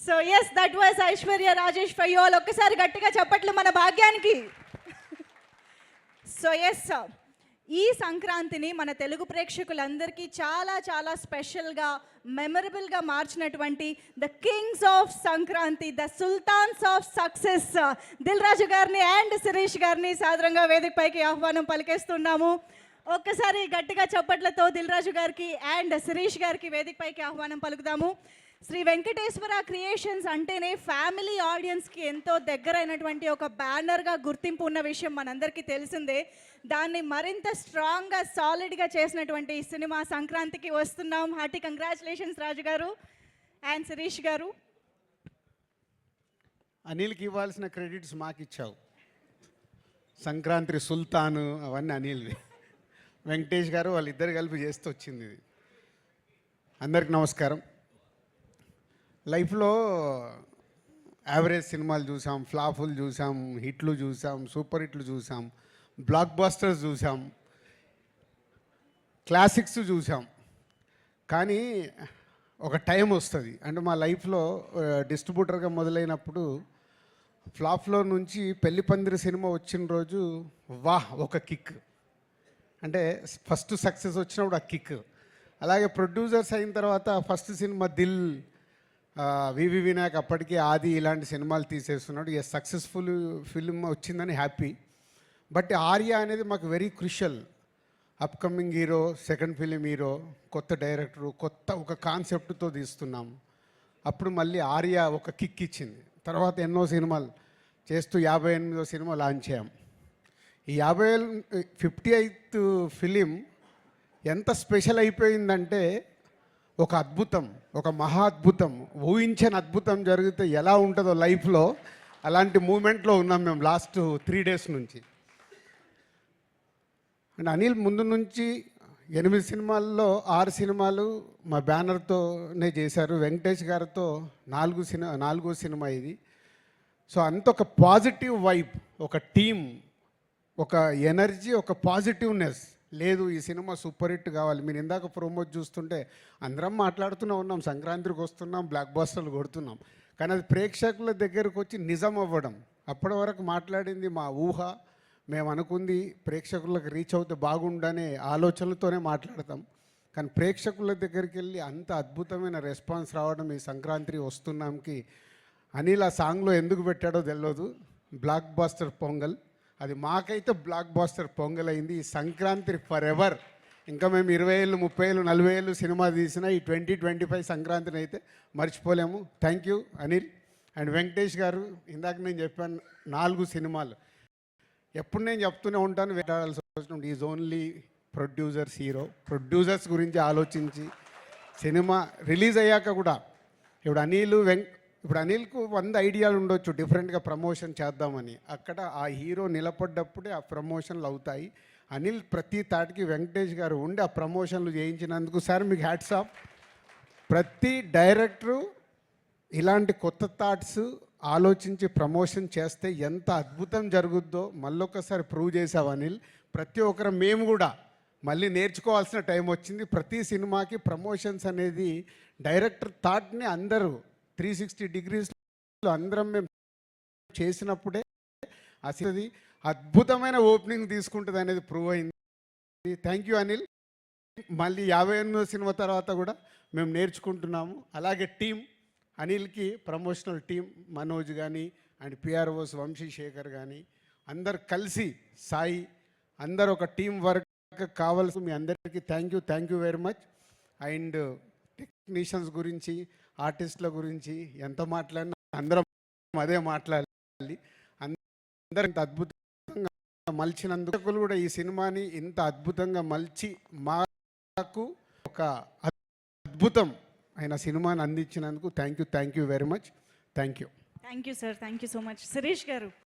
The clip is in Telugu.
So yes that was Aishwarya Rajesh for you all. ఒక్కసారి గట్టిగా చప్పట్లు మన భాగ్యానికి. సో ఎస్, ఈ సంక్రాంతిని మన తెలుగు ప్రేక్షకులందరికీ చాలా చాలా స్పెషల్గా మెమరబుల్గా మార్చినటువంటి the kings of Sankranti, the sultans of success Dil Raju గారిని అండ్ శిరీష్ గారిని సాదరంగా వేదికపైకి ఆహ్వానం పలికేస్తున్నాము. ఒక్కసారి గట్టిగా చప్పట్లతో దిల్ రాజు గారికి అండ్ శిరీష్ గారికి వేదికపైకి ఆహ్వానం పలుకుదాము. శ్రీ వెంకటేశ్వర క్రియేషన్స్ అంటేనే ఫ్యామిలీ ఆడియన్స్కి ఎంతో దగ్గరైనటువంటి ఒక బ్యానర్గా గుర్తింపు ఉన్న విషయం మనందరికీ తెలిసిందే. దాన్ని మరింత స్ట్రాంగ్గా సాలిడ్గా చేసినటువంటి ఈ సినిమా సంక్రాంతికి వస్తున్నాం. హార్టీ కంగ్రాచులేషన్స్ రాజు గారు అండ్ శిరీష్ గారు. అనిల్కి ఇవ్వాల్సిన క్రెడిట్స్ మాకు ఇచ్చావు. సంక్రాంతి సుల్తాను అవన్నీ అనిల్వి. వెంకటేష్ గారు వాళ్ళిద్దరు కలిపి చేస్తూ వచ్చింది ఇది. అందరికి నమస్కారం. లైఫ్లో యావరేజ్ సినిమాలు చూసాం, ఫ్లాపులు చూసాం, హిట్లు చూసాం, సూపర్ హిట్లు చూసాం, బ్లాక్ బస్టర్స్ చూసాం, క్లాసిక్స్ చూసాం. కానీ ఒక టైం వస్తుంది, అంటే మా లైఫ్లో డిస్ట్రిబ్యూటర్గా మొదలైనప్పుడు ఫ్లాప్లో నుంచి పెళ్లి పందిరి సినిమా వచ్చిన రోజు వాహ్ ఒక కిక్, అంటే ఫస్ట్ సక్సెస్ వచ్చినప్పుడు ఆ కిక్. అలాగే ప్రొడ్యూసర్స్ అయిన తర్వాత ఫస్ట్ సినిమా దిల్, వివి వినాయక్ అప్పటికి ఆది ఇలాంటి సినిమాలు తీసేస్తున్నాడు. ఏ సక్సెస్ఫుల్ ఫిల్మ్ వచ్చిందని హ్యాపీ. బట్ ఆర్య అనేది మాకు very crucial. Upcoming hero, second film hero, కొత్త డైరెక్టరు, కొత్త ఒక కాన్సెప్ట్తో తీస్తున్నాం. అప్పుడు మళ్ళీ ఆర్య ఒక కిక్ ఇచ్చింది. తర్వాత ఎన్నో సినిమాలు చేస్తూ 58వ సినిమా లాంచ్ అయ్యాం. ఈ 58th ఫిలిం ఎంత స్పెషల్ అయిపోయిందంటే ఒక అద్భుతం, ఒక మహా అద్భుతం, ఊహించని అద్భుతం జరిగితే ఎలా ఉంటుందో లైఫ్లో అలాంటి మూమెంట్లో ఉన్నాం మేము లాస్ట్ 3 days నుంచి. అండ్ అనిల్ ముందు నుంచి 8 సినిమాల్లో 6 సినిమాలు మా బ్యానర్తోనే చేశారు. వెంకటేష్ గారితో 4వ సినిమా ఇది. సో అంత ఒక పాజిటివ్ వైబ్, ఒక టీమ్, ఒక ఎనర్జీ, ఒక పాజిటివ్నెస్. లేదు ఈ సినిమా సూపర్ హిట్ కావాలి. మీరు ఇందాక ప్రోమోట్ చూస్తుంటే అందరం మాట్లాడుతూనే ఉన్నాం, సంక్రాంతికి వస్తున్నాం, బ్లాక్ బస్టర్లు కొడుతున్నాం. కానీ అది ప్రేక్షకుల దగ్గరకు వచ్చి నిజం అవ్వడం. అప్పటి వరకు మాట్లాడింది మా ఊహ, మేము అనుకుంది ప్రేక్షకులకు రీచ్ అవుతే బాగుండనే ఆలోచనలతోనే మాట్లాడతాం. కానీ ప్రేక్షకుల దగ్గరికి వెళ్ళి అంత అద్భుతమైన రెస్పాన్స్ రావడం ఈ సంక్రాంతి వస్తున్నాంకి అనిల్ ఆ సాంగ్లో ఎందుకు పెట్టాడో తెలియదు. బ్లాక్ బస్టర్ పొంగల్, అది మాకైతే బ్లాక్ బస్టర్ పొంగల్ అయింది. ఈ సంక్రాంతి ఫర్ ఎవర్. ఇంకా మేము 20 ఏళ్ళు, 30 ఏళ్ళు, 40 ఏళ్ళు సినిమా తీసినా ఈ 2025 సంక్రాంతిని అయితే మర్చిపోలేము. Thank you Anil and Venkatesh గారు. ఇందాక నేను చెప్పాను 4 సినిమాలు. ఎప్పుడు నేను చెప్తూనే ఉంటాను, వెంటాడాల్సి వచ్చినప్పుడు is only producers hero. Producers గురించి ఆలోచించి సినిమా రిలీజ్ అయ్యాక కూడా ఇప్పుడు అనిల్కు 100 ఐడియాలు ఉండొచ్చు డిఫరెంట్గా ప్రమోషన్ చేద్దామని. అక్కడ ఆ హీరో నిలబడ్డప్పుడే ఆ ప్రమోషన్లు అవుతాయి. అనిల్ ప్రతి తాటికి వెంకటేష్ గారు ఉండి ఆ ప్రమోషన్లు చేయించినందుకు సార్ మీకు హ్యాట్స్ ఆఫ్. ప్రతి డైరెక్టరు ఇలాంటి కొత్త థాట్స్ ఆలోచించి ప్రమోషన్ చేస్తే ఎంత అద్భుతం జరుగుద్దో మళ్ళొక్కసారి ప్రూవ్ చేసావు అనిల్. ప్రతి ఒక్కరు మేము కూడా మళ్ళీ నేర్చుకోవాల్సిన టైం వచ్చింది. ప్రతి సినిమాకి ప్రమోషన్స్ అనేది డైరెక్టర్ థాట్ని అందరూ 360 degreesలో అందరం మేము చేసినప్పుడే అసలు అద్భుతమైన ఓపెనింగ్ తీసుకుంటుంది అనేది ప్రూవ్ అయింది. Thank you Anil. మళ్ళీ 58వ సినిమా తర్వాత కూడా మేము నేర్చుకుంటున్నాము. అలాగే టీం అనిల్కి ప్రమోషనల్ టీం మనోజ్ కానీ అండ్ పిఆర్ఓస్ వంశీశేఖర్ కానీ అందరు కలిసి సాయి అందరు ఒక టీం వర్క్ కావాల్సి మీ అందరికీ thank you very much. And technicians గురించి, ఆర్టిస్టుల గురించి ఎంత మాట్లాడినా అందరం అదే మాట్లాడాలి. అందరూ ఇంత అద్భుతంగా మలిచినందుకు కూడా ఈ సినిమాని ఇంత అద్భుతంగా మలిచి మాకు ఒక అద్భుతం అయిన సినిమాని అందించినందుకు thank you very much. Thank you sir. Thank you so much. Shirish గారు.